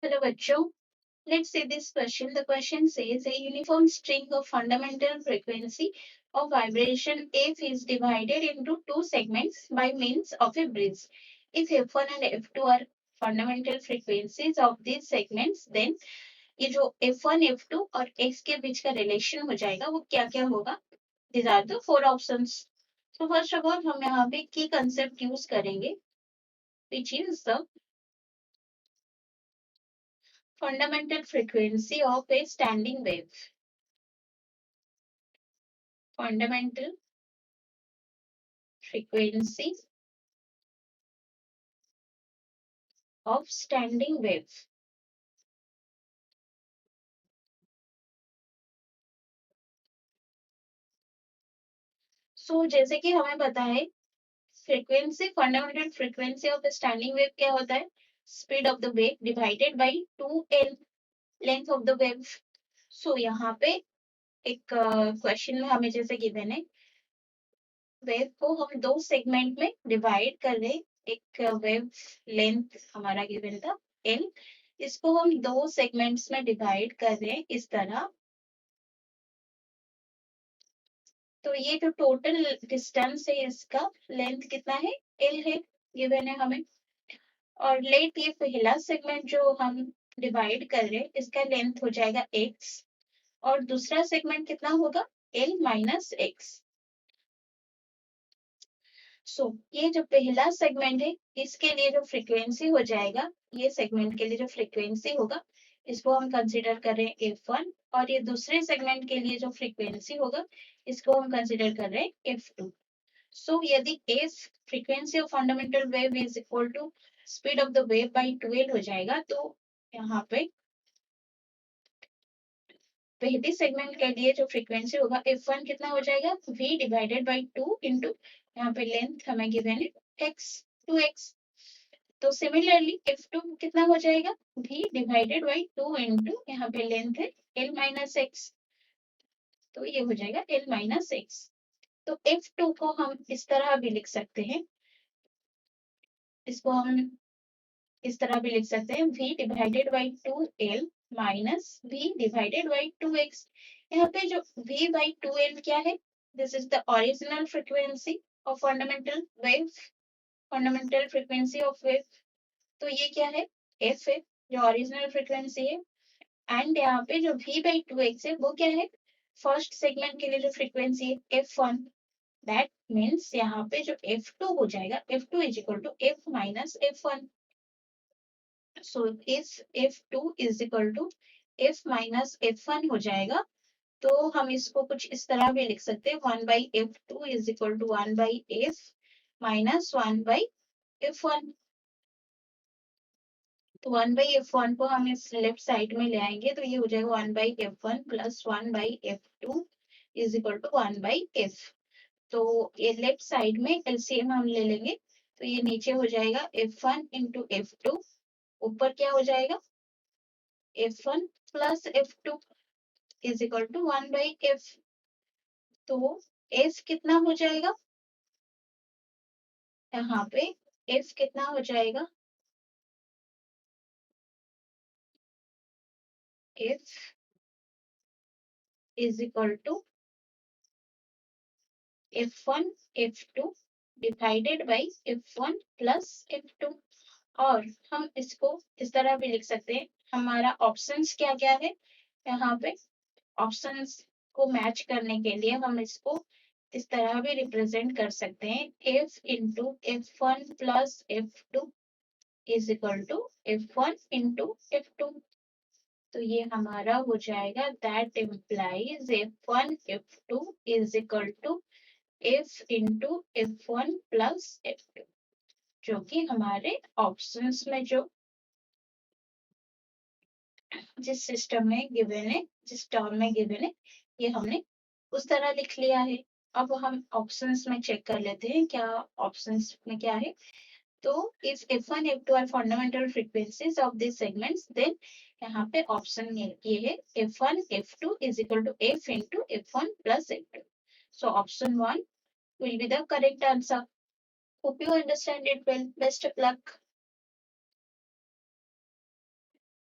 Hello bachcho, let's see this question. The question says a uniform string of fundamental frequency of vibration f is divided into two segments by means of a bridge. If f1 and f2 are fundamental frequencies of these segments, then ये जो f1, f2 और x के बीच का relation हो जाएगा वो क्या क्या होगा? These are the four options. So first of all हम यहाँ पे key concept use करेंगे, which is the fundamental frequency of a standing wave. Fundamental frequency of standing wave. So जैसे कि हमें पता है frequency fundamental frequency of a standing wave क्या होता है? Speed of the wave divided by 2l length of the wave. So यहाँ पे एक क्वेश्चन में हमें जैसे गिवन है वेव को हम दो सेगमेंट में डिवाइड कर रहे, एक वेव लेंथ हमारा गिवन था l, इसको हम दो सेगमेंट्स में डिवाइड कर रहे हैं इस तरह. तो ये जो टोटल डिस्टेंस है इसका लेंथ कितना है? l है, गिवन है हमें. और लेट ये पहला सेगमेंट जो हम डिवाइड कर रहे हैं इसका लेंथ हो जाएगा x और दूसरा सेगमेंट कितना होगा? l minus x. सो ये जो पहला सेगमेंट है इसके लिए जो फ्रीक्वेंसी हो जाएगा, ये सेगमेंट के लिए जो फ्रीक्वेंसी होगा इसको हम कंसीडर कर रहे हैं f1 और ये दूसरे सेगमेंट के लिए जो फ्रीक्वेंसी होगा इसको हम कंसीडर कर रहे हैं f2. सो यदि f frequency of fundamental wave is equal to speed of the wave by 12 हो जाएगा, तो यहाँ पे पहले सेगमेंट के लिए जो फ्रीक्वेंसी होगा f1 कितना हो जाएगा? v डिवाइडेड बाय 2 इंटू यहाँ पे लेंथ हमें गिवन है x 2x. तो सिमिलरली f2 कितना हो जाएगा? v डिवाइडेड बाय 2 इंटू यहाँ पे लेंथ है l माइनस x. तो ये हो जाएगा l माइनस x. तो f2 को हम इस तरह भी लिख सकते हैं, इसको हम इस तरह भी लिख सकते हैं v divided by 2l minus v divided by 2x. यहाँ पे जो v बाय 2l क्या है? This is the original frequency of fundamental wave, fundamental frequency of wave. तो ये क्या है? f है जो ओरिजिनल फ्रीक्वेंसी है. एंड यहाँ पे जो v बाय 2x है वो क्या है? फर्स्ट सेगमेंट के लिए जो फ्रीक्वेंसी है f1. दैट मीन्स यहाँ पे जो f2 हो जाएगा f2 is equal to f minus f1. So if f2 is equal to f minus f1 हो जाएगा, तो हम इसको कुछ इस तरह भी लिख सकते हैं 1 by f2 is equal to 1 by f minus 1 by f1. तो 1 by f1 को हम इस लेफ्ट साइड में ले आएंगे तो ये हो जाएगा 1 by f1 plus 1 by f2 is equal to 1 by f. तो ये लेफ्ट साइड में LCM हम ले लेंगे तो ये नीचे हो जाएगा f1 into f2, ऊपर क्या हो जाएगा? f1 plus f2 is equal to 1 by f. तो f कितना हो जाएगा? यहाँ पे f कितना हो जाएगा? f is equal to f1 f2 divided by f1 plus f2. और हम इसको इस तरह भी लिख सकते हैं, हमारा ऑप्शंस क्या क्या है? यहाँ पे ऑप्शंस को मैच करने के लिए हम इसको इस तरह भी रिप्रेजेंट कर सकते हैं f into f1 plus f2 is equal to f1 into f2. तो ये हमारा हो जाएगा that implies f1 f2 is equal to f into f1 plus f2, जो कि हमारे ऑप्शंस में जो जिस सिस्टम में गिवन है, जिस टर्म में गिवन है, ये हमने उस तरह लिख लिया है. अब हम ऑप्शंस में चेक कर लेते हैं क्या ऑप्शंस में क्या है. तो if f1 f2 are fundamental frequencies of these segments, then यहाँ पे ऑप्शन ये है f1 f2 is equal to f into f1 plus f2. So option 1 will be the correct answer. Hope you understand it well. Best of luck.